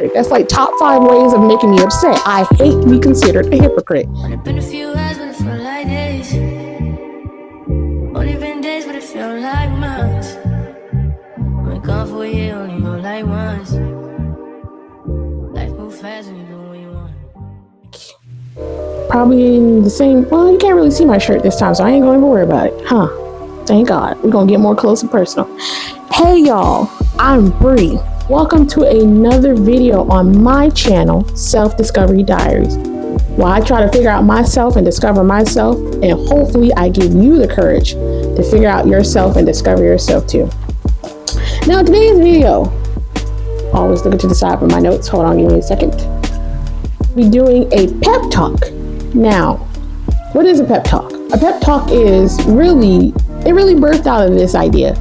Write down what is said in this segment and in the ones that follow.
That's like top 5 ways of making me upset. I hate to be considered a hypocrite. Only been a few hours, but it felt like days. Only been days, but it felt like months. Been gone for a year, only know like once. Life move fast and you do what you want. Probably in the same, well, you can't really see my shirt this time, so I ain't going to worry about it. Huh. Thank God. We're going to get more close and personal. Hey, y'all. I'm Bree. Welcome to another video on my channel, Self Discovery Diaries, where I try to figure out myself and discover myself, and hopefully I give you the courage to figure out yourself and discover yourself too. Now, today's video, always looking to the side for my notes. Hold on, give me a second. We're doing a pep talk. Now, what is a pep talk? A pep talk is it really birthed out of this idea.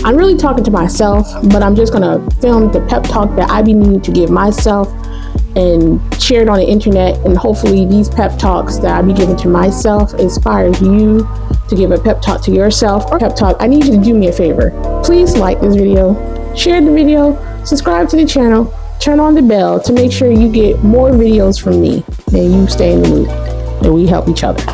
I'm really talking to myself, but I'm just gonna film the pep talk that I be needing to give myself and share it on the internet. And hopefully these pep talks that I be giving to myself inspires you to give a pep talk to yourself or pep talk. I need you to do me a favor. Please like this video, share the video, subscribe to the channel, turn on the bell to make sure you get more videos from me and you stay in the loop and we help each other.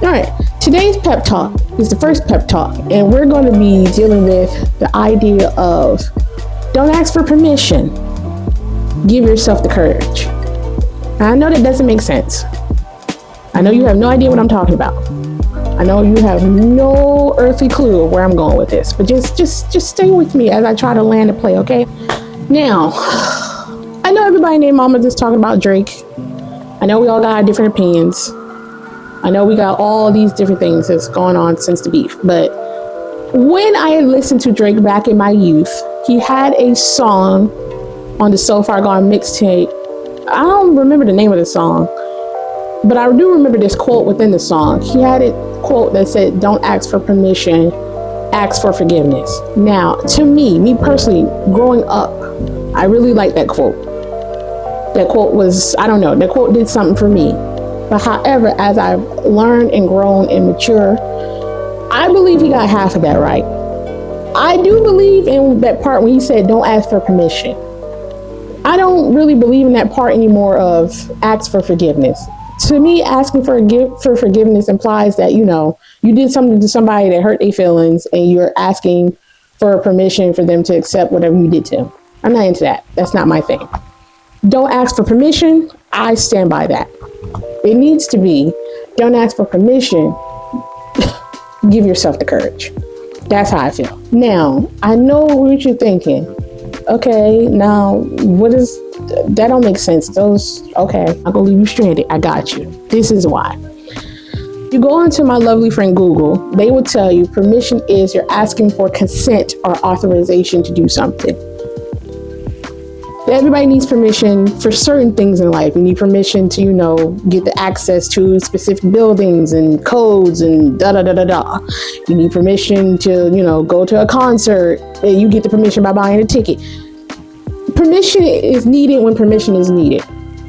All right, today's pep talk is the first pep talk, and we're going to be dealing with the idea of don't ask for permission. Give yourself the courage. Now, I know that doesn't make sense. I know you have no idea what I'm talking about. I know you have no earthly clue of where I'm going with this, but just stay with me as I try to land a play, okay? Now, I know everybody named Mama just talking about Drake. I know we all got our different opinions. I know we got all these different things that's going on since the beef, but when I had listened to Drake back in my youth, he had a song on the So Far Gone mixtape. I don't remember the name of the song, but I do remember this quote within the song. He had a quote that said, "Don't ask for permission, ask for forgiveness." Now, to me personally, growing up, I really liked that quote. That quote was, I don't know, that quote did something for me. But however, as I've learned and grown and mature, I believe he got half of that right. I do believe in that part when he said, don't ask for permission. I don't really believe in that part anymore of ask for forgiveness. To me, asking for forgiveness implies that, you did something to somebody that hurt their feelings and you're asking for permission for them to accept whatever you did to them. I'm not into that. That's not my thing. Don't ask for permission. I stand by that. It needs to be, don't ask for permission, give yourself the courage. That's how I feel. Now, I know what you're thinking. Okay, now, that don't make sense. Okay, I'm gonna leave you stranded. I got you. This is why. You go onto my lovely friend Google, they will tell you permission is you're asking for consent or authorization to do something. Everybody needs permission for certain things in life. You need permission to, get the access to specific buildings and codes and da-da-da-da-da. You need permission to, go to a concert. And you get the permission by buying a ticket. Permission is needed when permission is needed.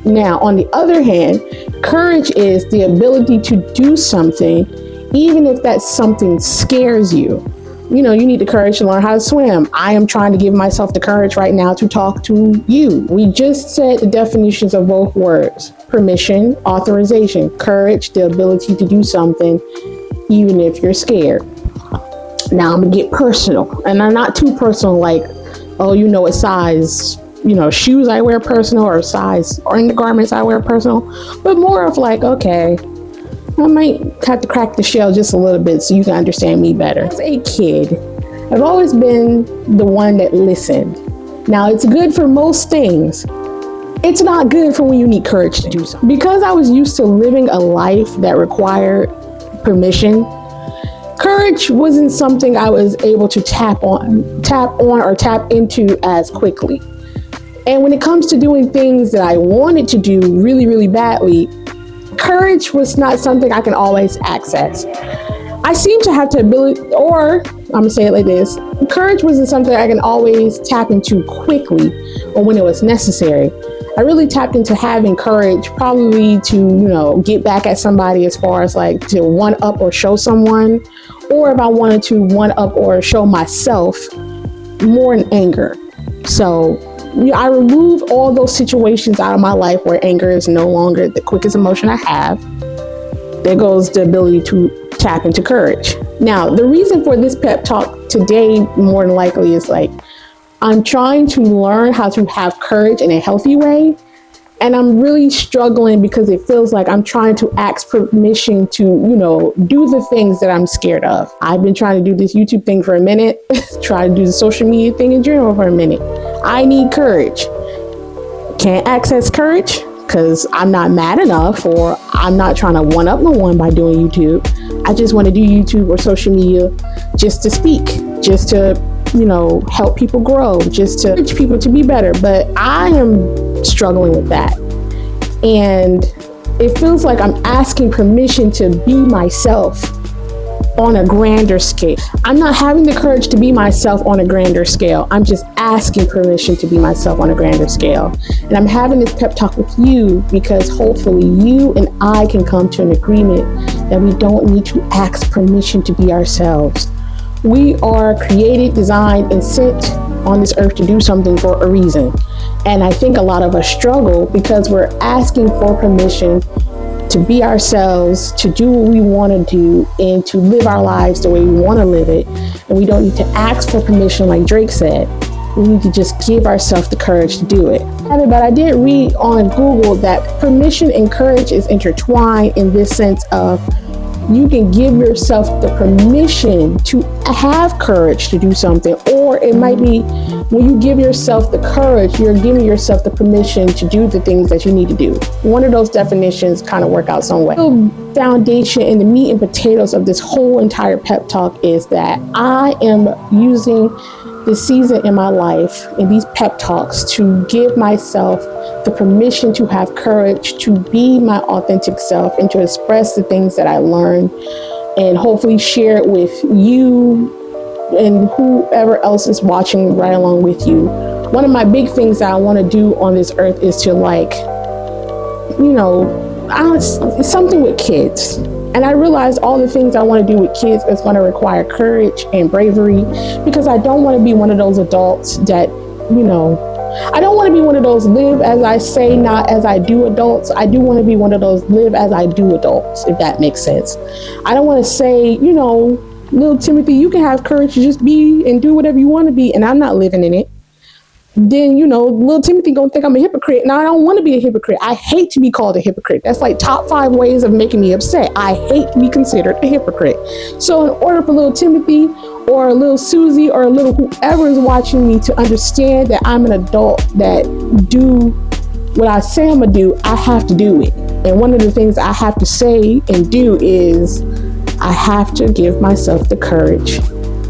Now, on the other hand, courage is the ability to do something, even if that something scares you. You need the courage to learn how to swim. I am trying to give myself the courage right now to talk to you. We just said the definitions of both words: permission, authorization, courage, the ability to do something, even if you're scared. Now I'm gonna get personal, and I'm not too personal like, what size, shoes I wear personal or size or in the garments I wear personal, but more of like, okay, I might have to crack the shell just a little bit so you can understand me better. As a kid, I've always been the one that listened. Now, it's good for most things. It's not good for when you need courage to do something. Because I was used to living a life that required permission, courage wasn't something I was able to tap on or tap into as quickly. And when it comes to doing things that I wanted to do really, really badly, courage was not something I can always access. I seem to have the ability, or I'm gonna say it like this, courage wasn't something I can always tap into quickly or when it was necessary. I really tapped into having courage probably to, get back at somebody as far as like to one up or show someone, or if I wanted to one up or show myself more in anger. So I remove all those situations out of my life where anger is no longer the quickest emotion I have. There goes the ability to tap into courage. Now, the reason for this pep talk today, more than likely, is like, I'm trying to learn how to have courage in a healthy way. And I'm really struggling because it feels like I'm trying to ask permission to, do the things that I'm scared of. I've been trying to do this YouTube thing for a minute, try to do the social media thing in general for a minute. I need courage. Can't access courage because I'm not mad enough, or I'm not trying to one up no one by doing YouTube. I just want to do YouTube or social media just to speak, just to, help people grow, just to encourage people to be better. But I am struggling with that. And it feels like I'm asking permission to be myself on a grander scale. I'm not having the courage to be myself on a grander scale. I'm just asking permission to be myself on a grander scale. And I'm having this pep talk with you because hopefully you and I can come to an agreement that we don't need to ask permission to be ourselves. We are created, designed, and sent on this earth to do something for a reason. And I think a lot of us struggle because we're asking for permission to be ourselves, to do what we want to do, and to live our lives the way we want to live it. And we don't need to ask for permission like Drake said. We need to just give ourselves the courage to do it. But I did read on Google that permission and courage is intertwined in this sense of you can give yourself the permission to have courage to do something, or it might be when you give yourself the courage, you're giving yourself the permission to do the things that you need to do. One of those definitions kind of work out some way. The foundation and the meat and potatoes of this whole entire pep talk is that I am using this season in my life and these pep talks to give myself the permission to have courage, to be my authentic self, and to express the things that I learned, and hopefully share it with you and whoever else is watching right along with you. One of my big things that I want to do on this earth is to it's something with kids. And I realize all the things I want to do with kids is going to require courage and bravery, because I don't want to be one of those adults that, I don't want to be one of those live as I say, not as I do adults. I do want to be one of those live as I do adults, if that makes sense. I don't want to say, little Timothy, you can have courage to just be and do whatever you want to be, and I'm not living in it. Then, little Timothy gonna think I'm a hypocrite. Now, I don't want to be a hypocrite. I hate to be called a hypocrite. That's like top 5 ways of making me upset. I hate to be considered a hypocrite. So in order for little Timothy or little Susie or little whoever is watching me to understand that I'm an adult that do what I say I'm gonna do, I have to do it. And one of the things I have to say and do is I have to give myself the courage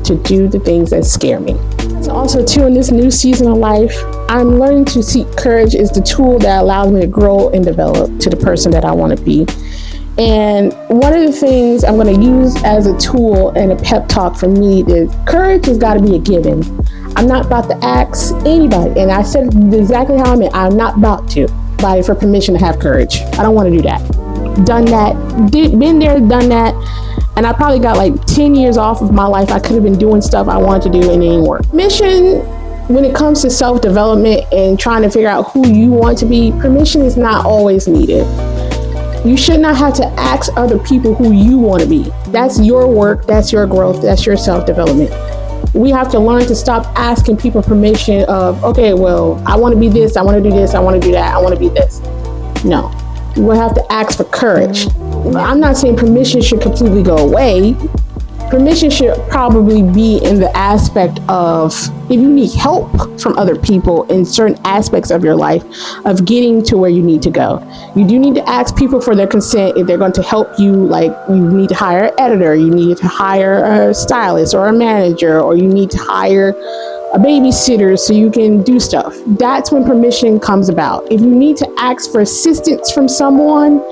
to do the things that scare me. So also too, in this new season of life, I'm learning to see courage is the tool that allows me to grow and develop to the person that I want to be. And one of the things I'm going to use as a tool and a pep talk for me is courage has got to be a given. I'm not about to ask anybody, and I said exactly how I meant. I'm not about to buy for permission to have courage. I don't want to do that. Done that, been there, done that. And I probably got like 10 years off of my life. I could have been doing stuff I wanted to do and it didn't work. Permission, when it comes to self-development and trying to figure out who you want to be, permission is not always needed. You should not have to ask other people who you want to be. That's your work, that's your growth, that's your self-development. We have to learn to stop asking people permission of, okay, well, I want to be this, I want to do this, I want to do that, I want to be this. No, we'll have to ask for courage. I'm not saying permission should completely go away. Permission should probably be in the aspect of if you need help from other people in certain aspects of your life of getting to where you need to go. You do need to ask people for their consent if they're going to help you, like you need to hire an editor, you need to hire a stylist or a manager, or you need to hire a babysitter so you can do stuff. That's when permission comes about. If you need to ask for assistance from someone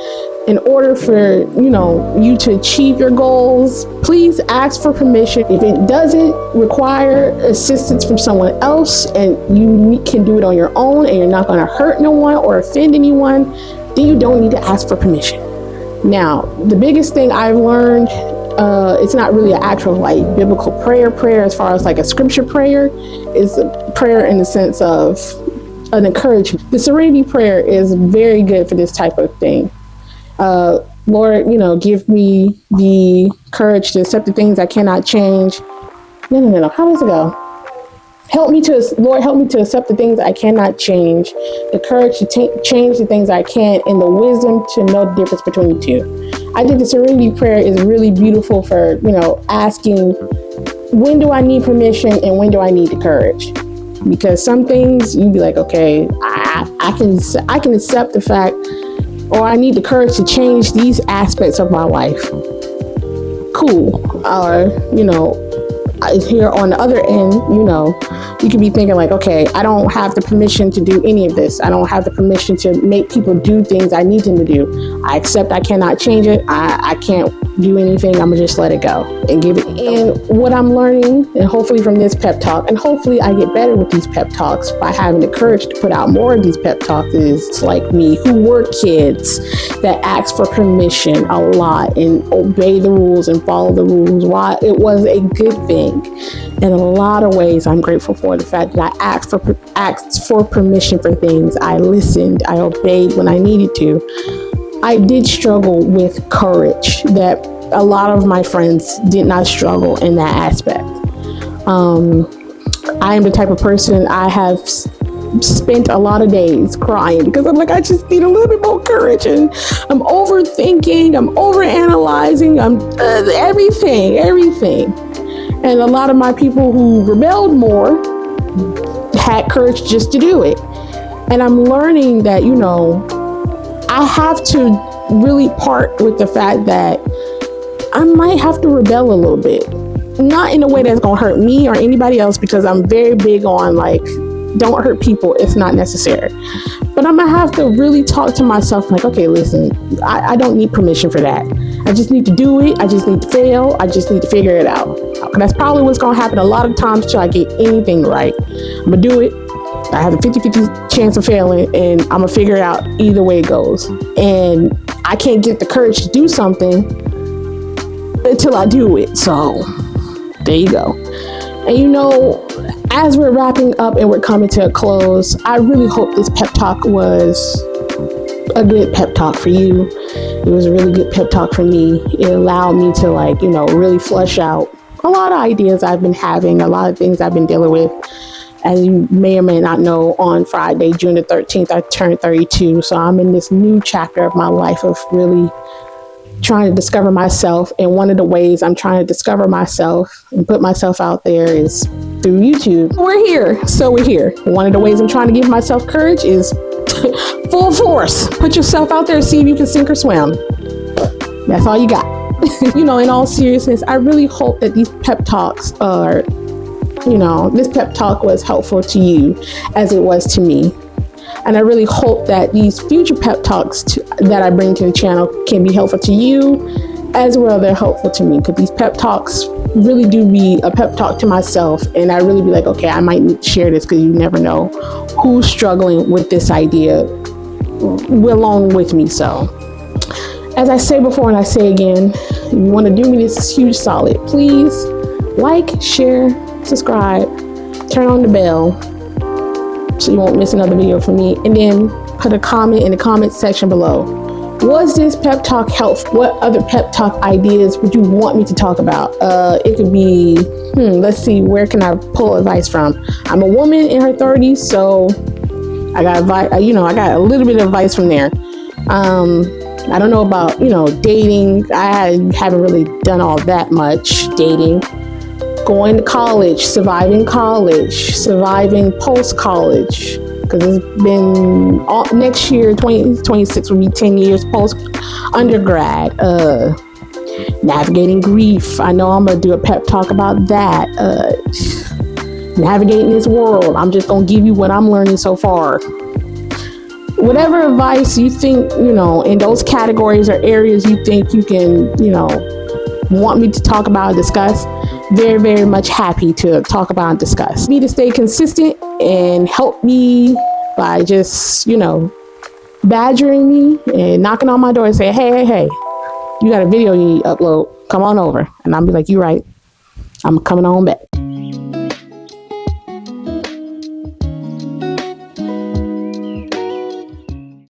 in order for, you to achieve your goals, please ask for permission. If it doesn't require assistance from someone else and you can do it on your own and you're not going to hurt no one or offend anyone, then you don't need to ask for permission. Now, the biggest thing I've learned, it's not really an actual biblical prayer as far as like a scripture prayer, is a prayer in the sense of an encouragement. The serenity prayer is very good for this type of thing. Lord, give me the courage to accept the things I cannot change. No. How does it go? Lord, help me to accept the things I cannot change, the courage to change the things I can, and the wisdom to know the difference between the two. I think the serenity prayer is really beautiful for, asking, when do I need permission and when do I need the courage? Because some things you'd be like, okay, I can accept the fact, or I need the courage to change these aspects of my life. Cool. Or, here on the other end, you can be thinking like, okay, I don't have the permission to do any of this. I don't have the permission to make people do things I need them to do. I accept I cannot change it. I can't do anything. I'm gonna just let it go and give it. And what I'm learning, and hopefully from this pep talk, and hopefully I get better with these pep talks by having the courage to put out more of these pep talks, is like me, who were kids that asked for permission a lot and obey the rules and follow the rules. Why it was a good thing. In a lot of ways, I'm grateful for the fact that I asked for permission for things. I listened. I obeyed when I needed to. I did struggle with courage that a lot of my friends did not struggle in that aspect. I am the type of person, I have spent a lot of days crying because I'm like, I just need a little bit more courage, and I'm overthinking, I'm overanalyzing, I'm everything. And a lot of my people who rebelled more had courage just to do it. And I'm learning that, I have to really part with the fact that I might have to rebel a little bit. Not in a way that's going to hurt me or anybody else, because I'm very big on like, don't hurt people if not necessary. But I'm going to have to really talk to myself like, okay, listen, I don't need permission for that. I just need to do it. I just need to fail. I just need to figure it out. And that's probably what's going to happen a lot of times till I get anything right. I'm going to do it. I have a 50-50 chance of failing, and I'm going to figure it out either way it goes. And I can't get the courage to do something until I do it. So there you go. And as we're wrapping up and we're coming to a close, I really hope this pep talk was a good pep talk for you. It was a really good pep talk for me. It allowed me to really flush out a lot of ideas I've been having, a lot of things I've been dealing with. As you may or may not know, on Friday, June the 13th, I turned 32. So I'm in this new chapter of my life of really trying to discover myself. And one of the ways I'm trying to discover myself and put myself out there is through YouTube. We're here. One of the ways I'm trying to give myself courage is full force. Put yourself out there, see if you can sink or swim. That's all you got. In all seriousness, I really hope that these pep talks are, this pep talk was helpful to you as it was to me. And I really hope that these future pep talks that I bring to the channel can be helpful to you as well. They're helpful to me, because these pep talks really do be a pep talk to myself. And I really be like, okay, I might need to share this, because you never know who's struggling with this idea along with me. So as I say before and I say again, if you want to do me this huge solid, please like, share, subscribe, turn on the bell so you won't miss another video from me, and then put a comment in the comment section below. Was this pep talk helpful? What other pep talk ideas would you want me to talk about? It could be, let's see, where can I pull advice from? I'm a woman in her 30s, so I got advice, I got a little bit of advice from there. I don't know about, dating. I haven't really done all that much dating. Going to college, surviving post-college, because it's been next year, 2026 will be 10 years post-undergrad. Navigating grief. I know I'm going to do a pep talk about that. Navigating this world. I'm just going to give you what I'm learning so far. Whatever advice you think, in those categories or areas you think you can, want me to talk about and discuss, very, very much happy to talk about and discuss. Me to stay consistent and help me by just, badgering me and knocking on my door and say, hey, you got a video you need to upload. Come on over. And I'll be like, you right. I'm coming on back.